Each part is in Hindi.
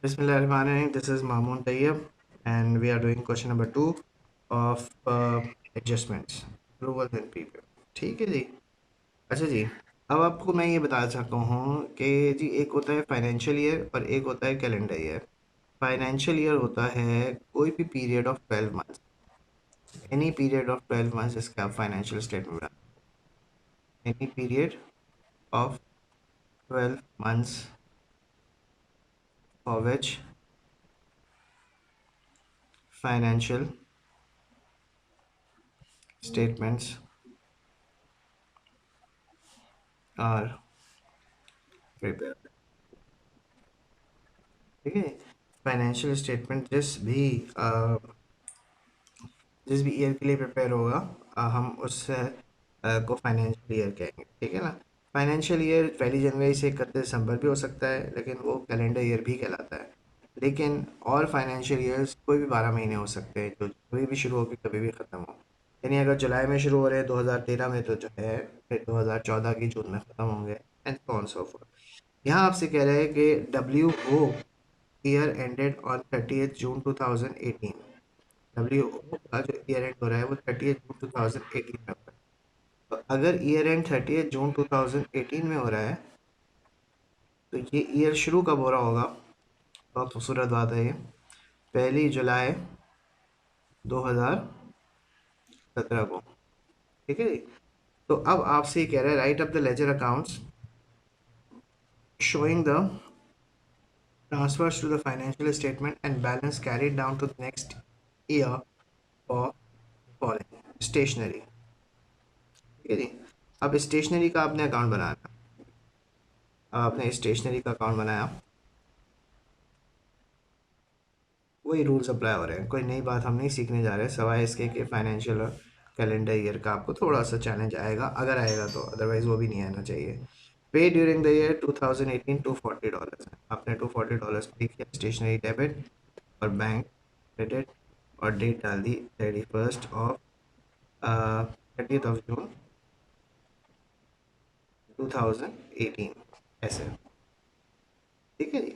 Bismillahirrahmanirrahim. This is Mamoon Tayyab, and we are doing question number 2 of adjustments, approvals and preview. ठीक है जी। अच्छा जी, अब आपको मैं ये बता सकता हूँ कि जी एक होता है फाइनेंशियल ईयर और एक होता है कैलेंडर ईयर। फाइनेंशियल ईयर होता है कोई भी period of 12 months, any period of 12 months जिसका आप फाइनेंशियल स्टेटमेंट बना, any period of 12 months for which financial statements are prepared। ठीक है। फाइनेंशियल स्टेटमेंट जिस भी ईयर के लिए प्रिपेयर होगा, हम उस को फाइनेंशियल ईयर कहेंगे। ठीक है ना। फाइनेंशियल ईयर 1 जनवरी से 31 दिसंबर भी हो सकता है, लेकिन वो कैलेंडर ईयर भी कहलाता है। लेकिन और फाइनेंशियल ईयर्स कोई भी 12 महीने हो सकते हैं, जो कभी भी शुरू होकर कभी भी ख़त्म हो। यानी अगर जुलाई में शुरू हो रहे हैं 2013 में, तो जो है फिर 2014 की जून में ख़त्म होंगे, and so on so fourth. यहाँ आपसे कह रहे हैं कि WO year ended on 30th June 2018। WO का जो ईयर एंड हो रहा है वो 30th जून 2018 में हो रहा है। तो अगर ईयर एंड 30th जून 2018 में हो रहा है, तो ये ईयर शुरू कब हो रहा होगा? बहुत खूबसूरत बात है ये। 1 जुलाई 2017 को। ठीक है जी। तो अब आपसे ये कह रहा है right up the ledger accounts showing the transfers to the financial statement and balance carried down to the next year for following stationery. ठीक है जी। अब स्टेशनरी का आपने अकाउंट बनाना। अब आपने स्टेशनरी का अकाउंट बनाया, वही रूल्स अप्लाई हो रहे हैं, कोई नई बात हम नहीं सीखने जा रहे हैं, सवाए इसके कि फाइनेंशियल और कैलेंडर ईयर का आपको थोड़ा सा चैलेंज आएगा, अगर आएगा तो, अदरवाइज वो भी नहीं आना चाहिए। पे ड्यूरिंग द ईयर 2018 $240 है, आपने $240 पे किया स्टेशनरी डेबिट, और बैंक क्रेडिट, और डेट डाल दी 30th of June 2018, ऐसे। ठीक है जी।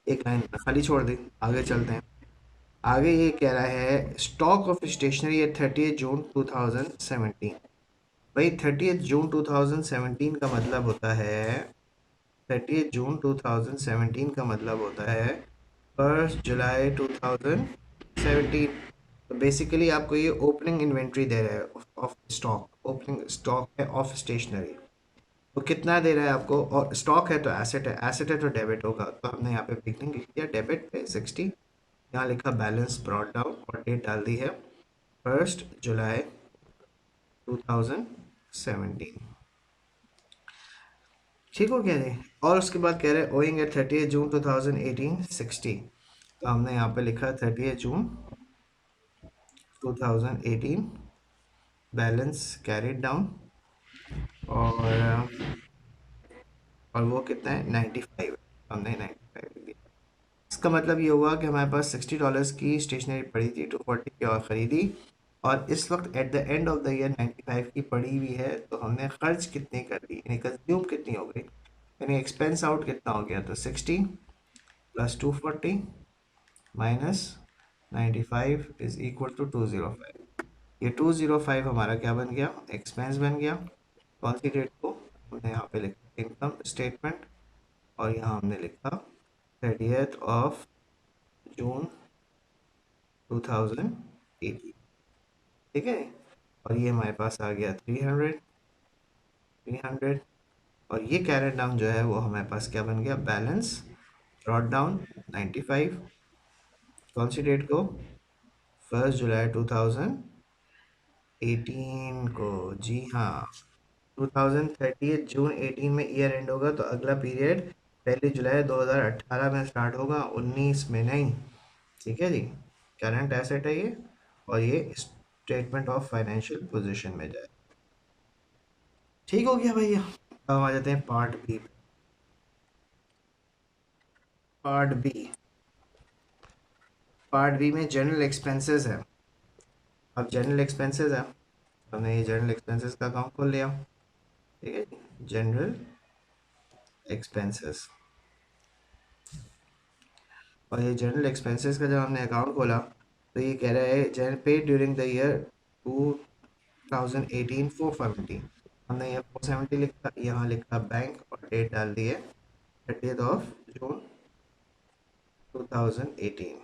एक लाइन खाली छोड़ दी, आगे चलते हैं। आगे ये कह रहा है stock of stationery at 30th June 2017। भाई 30th June 2017 का मतलब होता है, 30th June 2017 का मतलब होता है 1 जुलाई 2017। तो बेसिकली आपको ये ओपनिंग इन्वेंट्री दे रहा है ऑफ स्टॉक, ओपनिंग स्टॉक है ऑफ स्टेशनरी। तो कितना दे रहा है आपको? और स्टॉक है तो एसेट है, एसेट है तो डेबिट होगा, तो हमने यहाँ पे बिगनिंग लिख दिया डेबिट पे 60, यहाँ लिखा बैलेंस ब्रॉट डाउन, और डेट डाल दी है 1 जुलाई 2017। ठीक हो गया जी। और उसके बाद कह रहे हैं ओइंग एट 30th June 2018 60। तो हमने यहाँ पे लिखा 30th June 2018 balance carried down, और और वो कितना है 95, हमने 95 लिख दिया। इसका मतलब ये हुआ कि हमारे पास $60 की स्टेशनरी पड़ी थी, 240 की और ख़रीदी, और इस वक्त at the end of the year 95 की पड़ी हुई है। तो हमने खर्च कितनी कर दी, यानी कंज्यूम कितनी हो गई, यानी एक्सपेंस आउट कितना हो गया? तो 60 plus 240 minus 95 is equal to 205। ये 205 हमारा क्या बन गया? एक्सपेंस बन गया। कौन सी डेट को? हमने यहाँ पे लिखा इनकम स्टेटमेंट, और यहाँ हमने लिखा 30th of June 2018। ठीक है। और ये हमारे पास आ गया 300। और ये कैरेट डाउन जो है वो हमारे पास क्या बन गया? Balance brought down 95। कौन सी डेट को? 1 जुलाई 2018 को। जी हाँ। 30th June 2018 में ईयर एंड होगा, तो अगला पीरियड 1 जुलाई 2018 में स्टार्ट होगा, 19 में नहीं। ठीक है जी। करंट एसेट है ये, और ये स्टेटमेंट ऑफ फाइनेंशियल पोजीशन में जाए। ठीक हो गया भैया। अब आ जाते हैं part B. Part B. Part B में जनरल एक्सपेंसेस है। अब जनरल एक्सपेंसेस है, तो हमने ये जनरल एक्सपेंसेस का अकाउंट खोल लिया। ठीक है। जनरल एक्सपेंसेस, और ये जनरल एक्सपेंसेस का जब हमने अकाउंट खोला तो ये कह रहा है general paid during the year 2018 470। हमने ये 470 लिखा, यहाँ लिखा बैंक और डेट डाल दी है 30th of June 2018।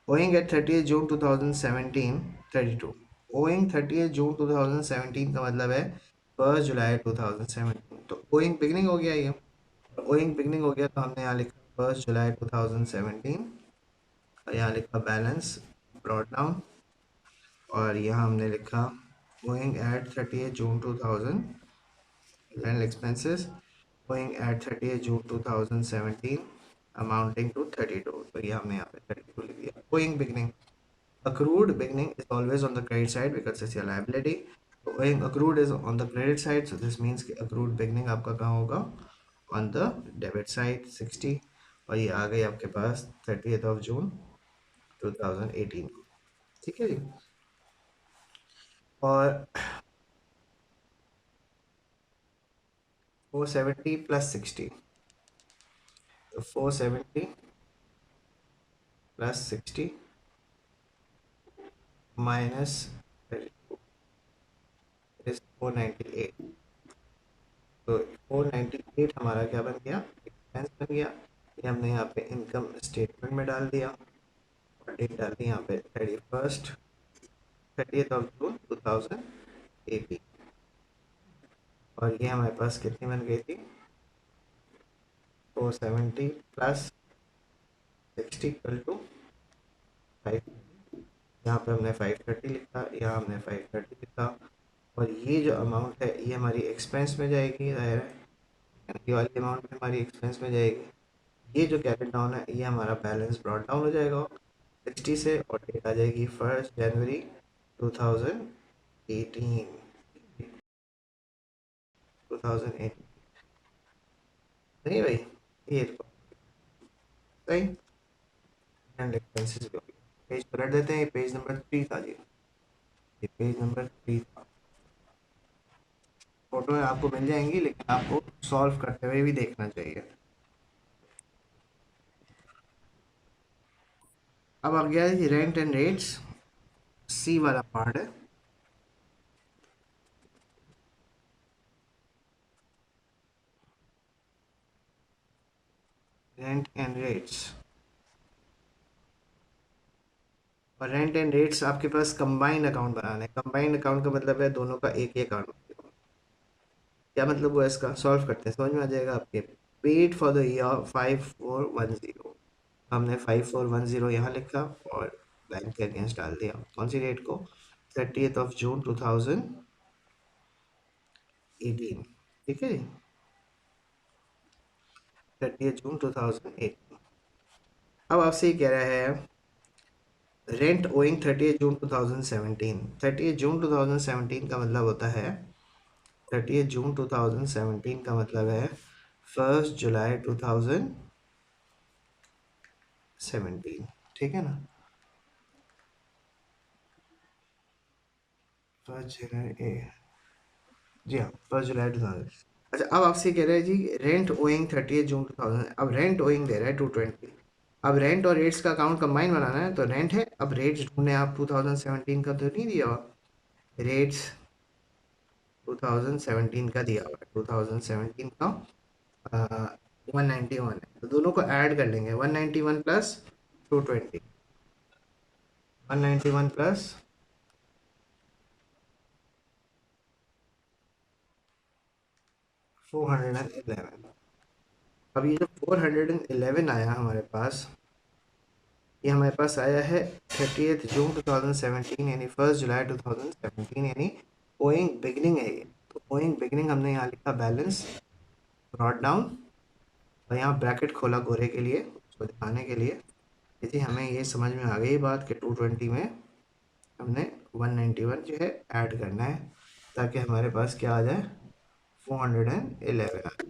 Owing at 30th June 2017 32। Owing 30th June 2017 का मतलब है 1 जुलाई 2017। तो ओइंग बिगनिंग हो गया ये। ओइंग बिगनिंग हो गया तो हमने यहाँ लिखा 1 जुलाई 2017 और यहाँ लिखा बैलेंस ब्रॉट डाउन और यहाँ हमने लिखा owing at 30th June 2000 general expenses owing at 30th June 2017 amounting to 32। तो ये हमने यहाँ पे 32 लिख दिया। Owing beginning accrued beginning is always on the credit side because it's your liability. So when accrued is on the credit side, so this means कि accrued beginning आपका कहाँ होगा on the debit side 60 और ये आ गई आपके पास 30th of June 2018 को। ठीक है जी। और 470 प्लस 60 तो 470 प्लस 60 माइनस इज 498। तो 498 हमारा क्या बन गया, एक्सपेंस बन गया। ये हमने यहाँ पे इनकम स्टेटमेंट में डाल दिया और डेट डाल दी यहाँ पे 30th of June 2018। और ये हमारे पास कितनी बन गई थी 470 प्लस 60 इक्वल टू 5। यहाँ पे हमने 530 लिखा, यहाँ हमने 530 लिखा और ये जो अमाउंट है ये हमारी एक्सपेंस में जाएगी, जाहिर है ये वाली अमाउंट हमारी एक्सपेंस में जाएगी। ये जो कैपिटल डाउन है ये हमारा बैलेंस ब्रॉट डाउन हो जाएगा 60 से और डेट आ जाएगी 1 जनवरी 2018। 2008 नहीं भाई, ये सही एंड एक्सपेंसेस भी हो गया। पेज पलट देते हैं, पेज नंबर 3 था जी, ये पेज नंबर 3 था। फोटो है आपको मिल जाएंगी लेकिन आपको सॉल्व करते हुए भी देखना चाहिए। अब आ गया है रेंट एंड रेट्स, सी वाला पार्ट है। रेंट एंड रेट्स, और रेंट एंड रेट्स आपके पास कंबाइंड अकाउंट बनाना है। कंबाइंड अकाउंट का मतलब है दोनों का एक ही अकाउंट। क्या मतलब हुआ इसका, सॉल्व करते हैं समझ में आ जाएगा आपके। पेड फॉर द ईयर 5410, हमने 5410 यहाँ लिखा और बैंक के अगेंस्ट डाल दिया। कौन सी डेट को, 30th of June 2018। ठीक है जी, 30th June 2018। अब आपसे ये कह रहा है rent owing 30th June 2017। 30th June 2017 का मतलब होता है 30th June 2017 का मतलब है 1 जुलाई 2017। ठीक है ना, 1 जुलाई जी हाँ 1 जुलाई 2000। अच्छा अब आपसे कह रहा है जी रेंट ओइंग 30th June 2000। अब रेंट ओइंग दे रहा है 220। अब रेंट और रेट्स का अकाउंट कंबाइन बनाना है तो रेंट है, अब रेट्स ढूंढने आप 2017 का तो नहीं दिया हुआ, रेट्स 2017 का दिया हुआ है, 2017 का 191 है तो दोनों को ऐड कर लेंगे। 191 प्लस 220, 191 प्लस 411। अब ये जो 411 आया हमारे पास, ये हमारे पास आया है 30th June 2017 यानी 1 जुलाई 2017 यानी ओइंग बिगनिंग है ये। तो ओइंग बिगनिंग हमने यहाँ लिखा बैलेंस ब्रॉट डाउन और यहाँ ब्रैकेट खोला गोरे के लिए उसको दिखाने के लिए। यदि हमें ये समझ में आ गई बात कि 220 में हमने 191 जो है ऐड करना है ताकि हमारे पास क्या आ जाए 411 आ जाए।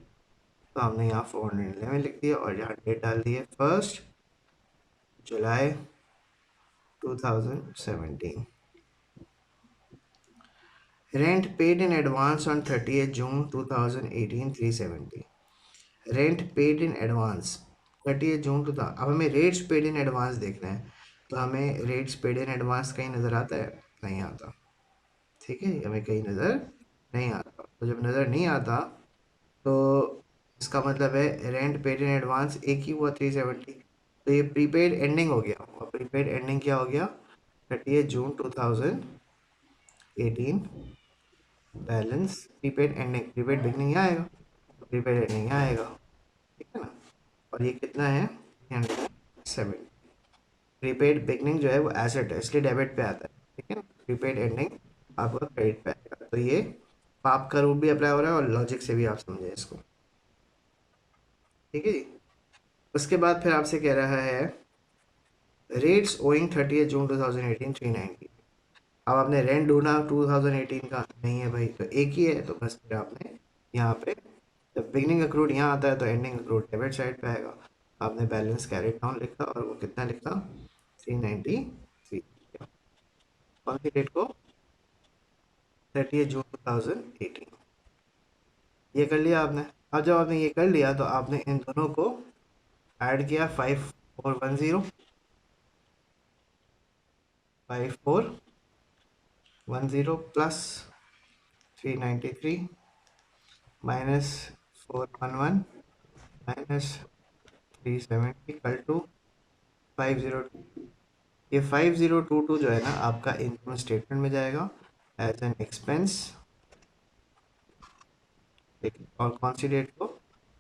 तो हमने यहाँ 411 लिख दिया और यहाँ डेट डाल दी है 1 जुलाई 2017। Rent paid in advance on 30th June 2018 370। Rent paid in advance 30 June to था। अब हमें रेट्स पेड इन एडवांस देखना है, तो हमें रेट्स पेड इन एडवांस कहीं नज़र आता है? नहीं आता। ठीक है, हमें कहीं नज़र नहीं आता। तो जब नज़र नहीं आता तो इसका मतलब है रेंट पेड इन एडवांस एक ही हुआ 370। तो ये प्रीपेड एंडिंग हो गया, और प्रीपेड एंडिंग क्या हो गया? 30 जून 2018 balance prepaid ending. Prepaid beginning यहाँ आएगा, प्रीपेड एंडिंग यहाँ आएगा। ठीक है ना? और ये कितना है? 307। प्रीपेड बिगनिंग जो है वो एसेट है, इसलिए डेबिट पे आता है। ठीक है ना? प्रीपेड एंडिंग आपका क्रेडिट पे आएगा। तो ये पाप का रूल भी अप्लाई हो रहा है और लॉजिक से भी आप समझे इसको। ठीक है जी। उसके बाद फिर आपसे कह रहा है रेट्स ओइंग 30 जून 2018 390। अब आपने रेंट ढूंढा 2018 का, नहीं है भाई, तो एक ही है, तो बस फिर आपने यहाँ पे जब बिगनिंग अक्रूड यहाँ आता है तो एंडिंग अक्रूड डेबिट साइड पे आएगा। आपने बैलेंस कैरी डाउन लिखा और वो कितना लिखा? 393। कौन सी डेट को? 30 जून 2018। ये कर लिया आपने। अब जब आपने ये कर लिया तो आपने इन दोनों को ऐड किया। 5410, 5410 plus 393 minus 411 minus 370 equal to 502। ये 5022 जो है ना आपका इनकम स्टेटमेंट में जाएगा एज एन एक्सपेंस। और कौन सी डेट को?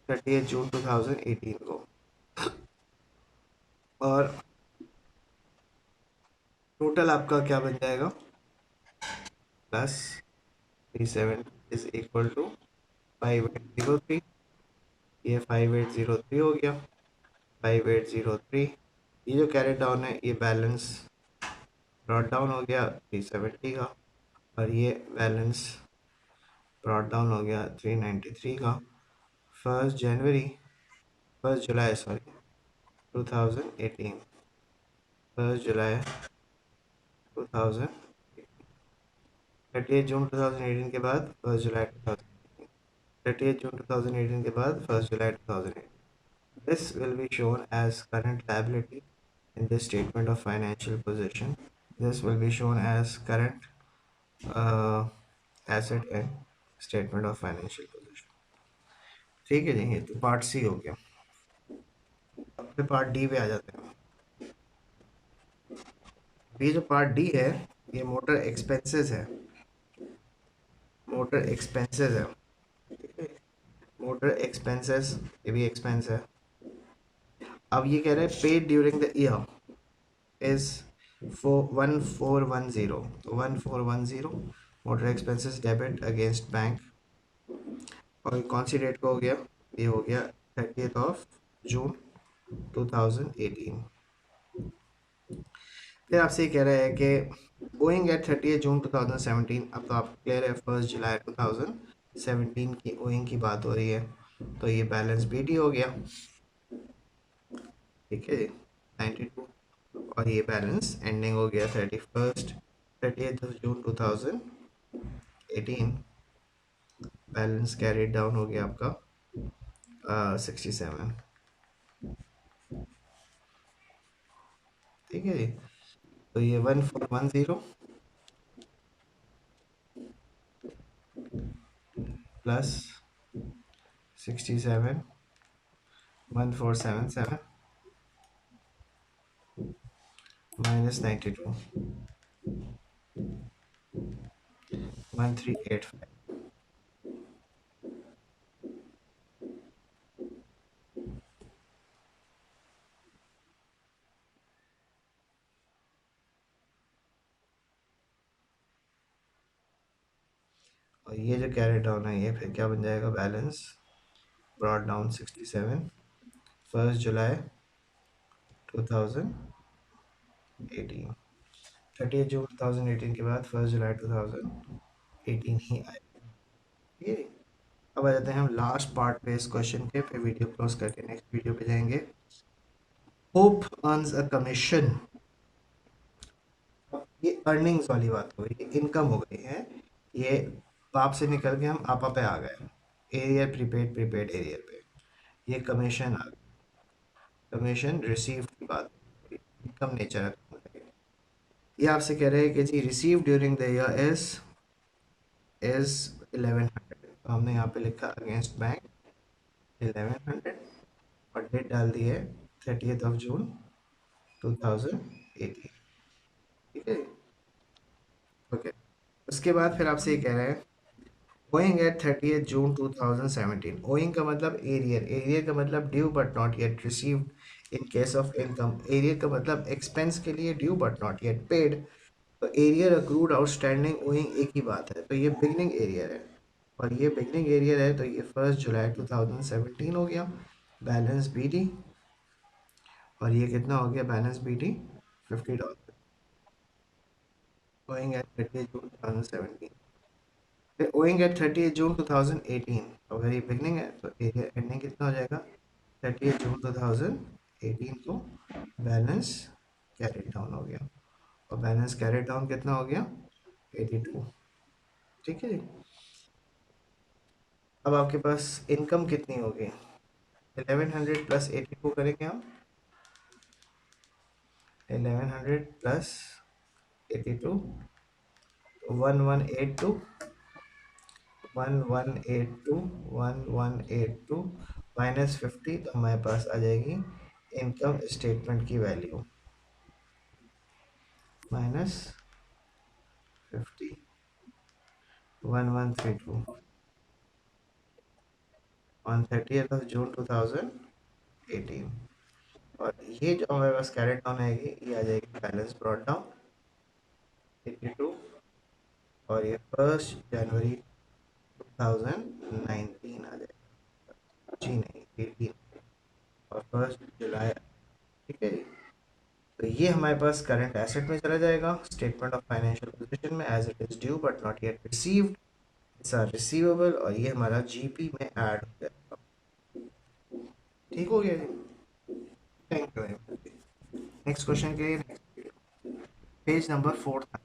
30 जून 2018 को। और टोटल आपका क्या बन जाएगा? Plus 370 is equal to 5803। ये 5803 हो गया। 5803, ये जो कैरेट डाउन है ये बैलेंस ब्रॉट डाउन हो गया 370 का, और ये बैलेंस ब्रॉट डाउन हो गया 393 का। 1 जनवरी 1 जुलाई सॉरी 2018, 1 जुलाई 2000, 30 जून 2018 के बाद 1 जुलाई 2018, 30 जून 2018 के बाद 1 जुलाई 2018। This will be shown as current liability in this statement of financial position. This will be shown as current uh, asset and statement of financial position. ठीक है जी, ये तो पार्ट सी हो गया। अब फिर पार्ट डी पे आ जाते हैं। ये जो पार्ट डी है ये मोटर एक्सपेंसेस है। मोटर एक्सपेंसेस है। ठीक है, मोटर एक्सपेंसेस ये भी एक्सपेंस है। अब ये कह रहे हैं paid during the year is 1410, 1410 motor expenses debit against bank. और कौन सी डेट को हो गया? ये हो गया 30 जून 2018। फिर आपसे ये कह रहा है कि ओइंग एट 30 जून 2017, अब तो आप क्लियर है 1 जुलाई 2017 की ओइंग की बात हो रही है, तो ये बैलेंस बीटी हो गया। ठीक है, 92। और ये बैलेंस एंडिंग हो गया 30 जून 2018। बैलेंस कैरीड डाउन हो गया आपका 67। ठीक है जी। तो ये 1410 प्लस 67 1477 माइनस 92 1385। और ये जो कैरी डाउन है ये फिर क्या बन जाएगा? बैलेंस ब्रॉड डाउन 67, 1 जुलाई 2018। 30 जून 2018 के बाद 1 जुलाई 2018 ही आए। ठीक है, अब आ जाते हैं हम लास्ट पार्ट पे इस क्वेश्चन के, फिर वीडियो क्लोज करके नेक्स्ट वीडियो पे जाएंगे। Hope earns a commission. ये अर्निंग्स वाली बात हो गई, ये इनकम हो गई है। ये पाप से निकल के हम आपा पे आ गए, एरियर प्रीपेड, प्रीपेड एरियर पे। ये कमीशन आ गई। कमीशन रिसीव की बात, इनकम नेचर अकाउंट है। ये आपसे कह रहे हैं कि G receive during the year is 1100, तो हमने यहाँ पे लिखा अगेंस्ट बैंक 1100 और डेट डाल दी है 30th of June 2018। ठीक है, ओके। उसके बाद फिर आपसे ये कह रहे हैं owing at 30th June 2017। Owing का मतलब एरियर, एरियर का मतलब due but not yet received in case of income, arrear का मतलब एक्सपेंस के लिए due but not yet paid. तो एरियर अक्रूड आउटस्टैंडिंग ओइंग एक ही बात है, तो ये बिगनिंग एरियर है और ये बिगनिंग एरियर है, तो ये 1 जुलाई 2017 हो गया। बैलेंस बी डी, और ये कितना हो गया balance B D, $50 owing at 30th June 2017। फिर ओइंग एट 30th June 2018, तो अगर ये बिगनिंग है तो एरियर एंडिंग कितना हो जाएगा 30th June 2018 को बैलेंस कैरी डाउन हो गया, और बैलेंस कैरी डाउन कितना हो गया 82। ठीक है जी। अब आपके पास इनकम कितनी होगी, 1100 प्लस 82 करेंगे हम, 1100 प्लस 82, 1182, 1182, 1182 -50, तो हमारे पास आ जाएगी इनकम स्टेटमेंट की value -50, 1132 on 30th of June 2018। और ये जो हमारे पास कैरेट डाउन आएगी ये आ जाएगी बैलेंस ब्रॉट डाउन 82, और ये 1 जनवरी 2019 आ जाएगा, जी नहीं 18, और 1 जुलाई। ठीक है जी। तो ये हमारे पास करंट एसेट में चला जाएगा, स्टेटमेंट ऑफ फाइनेंशियल पोजीशन में, as it is due but not yet received, it's our receivable, और ये हमारा जीपी में ऐड हो जाएगा। ठीक हो गया जी, थैंक यू। नेक्स्ट क्वेश्चन के लिए पेज नंबर 4 था।